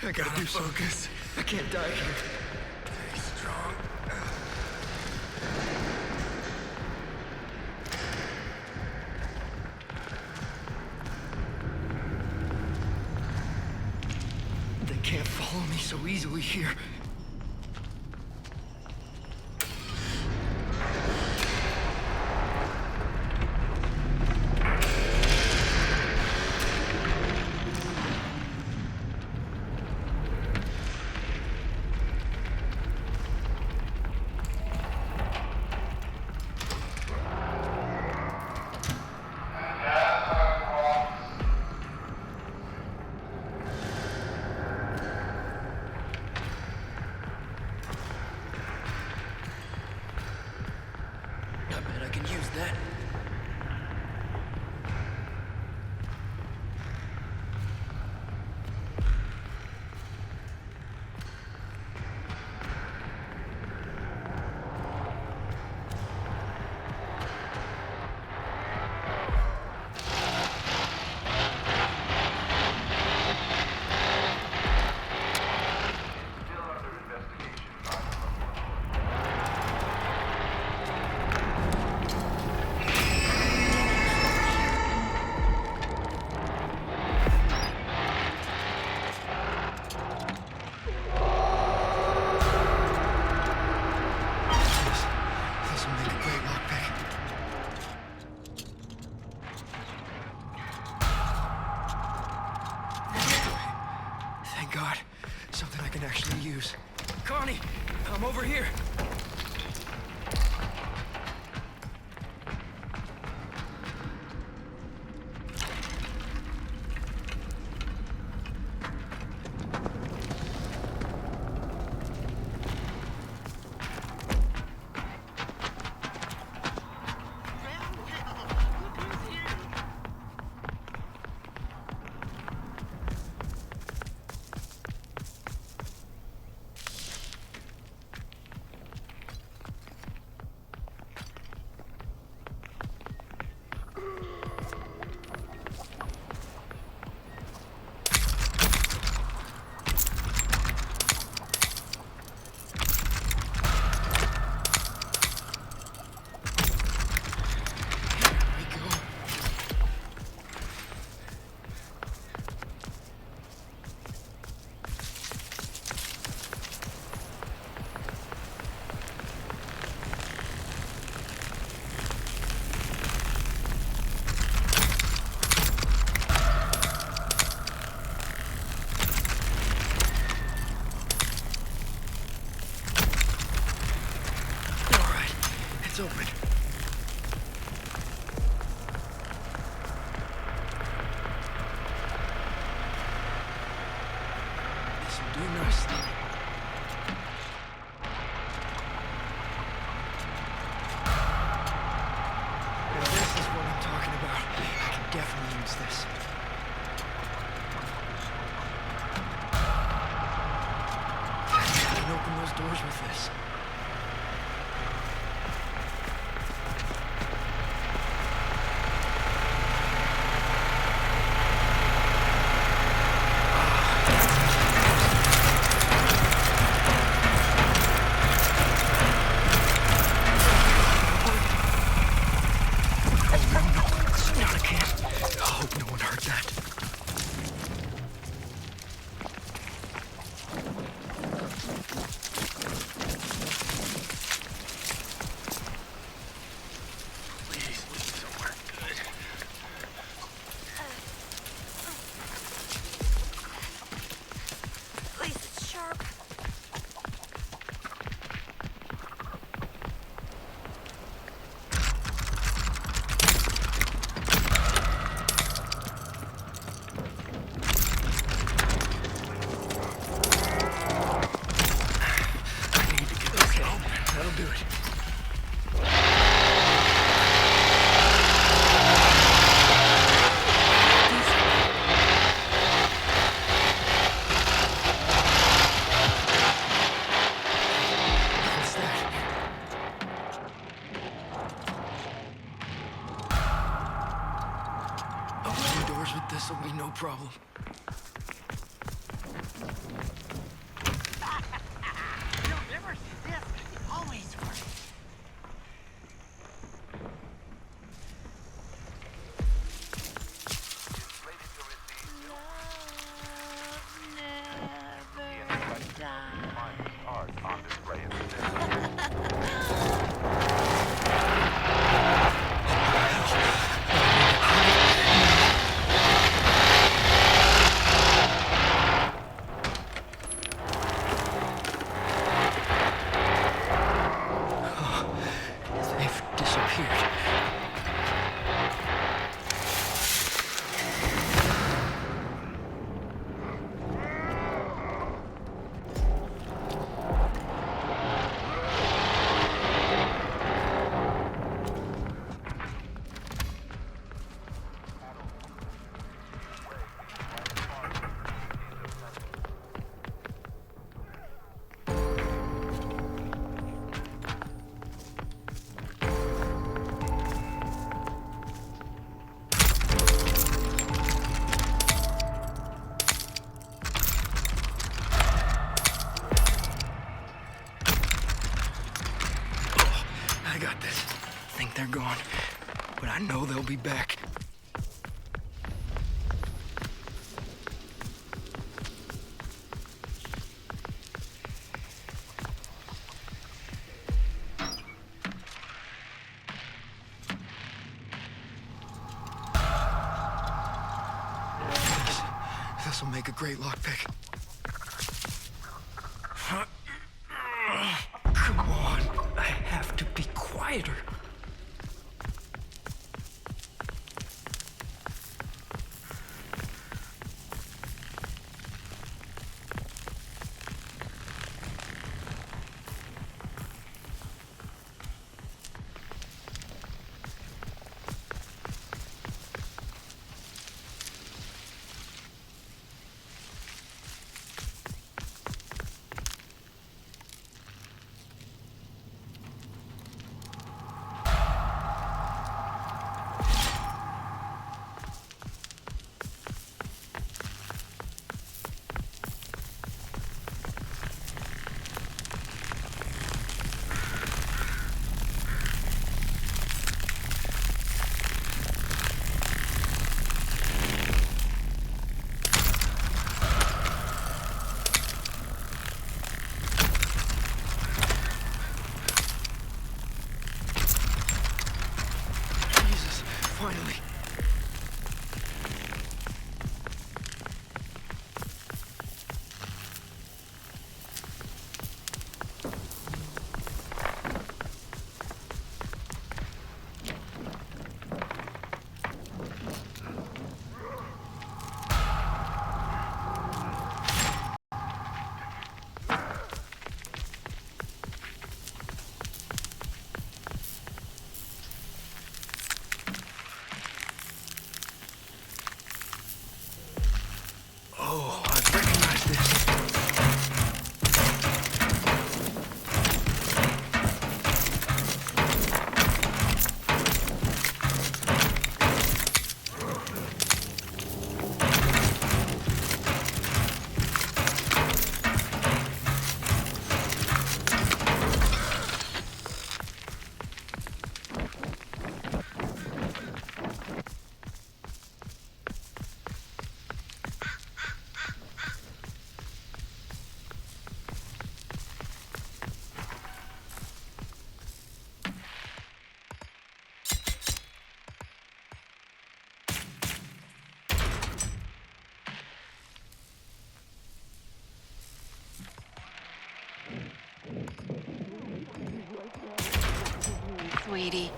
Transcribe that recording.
I gotta do focus. I can't die here. Stay strong. They can't follow me so easily here. I bet I can use that. Still under investigation by the This will make a great lockpick. Thank God. Something I can actually use. Connie, I'm over here. It's open. This'll do nicely. And this is what I'm talking about. I can definitely use this. I can open those doors with this. Not again. I hope no one heard that. they're gone. But I know they'll be back. This'll make a great lockpick. Come on, I have to be quieter. Finally. Oh, I recognize this. Sweetie,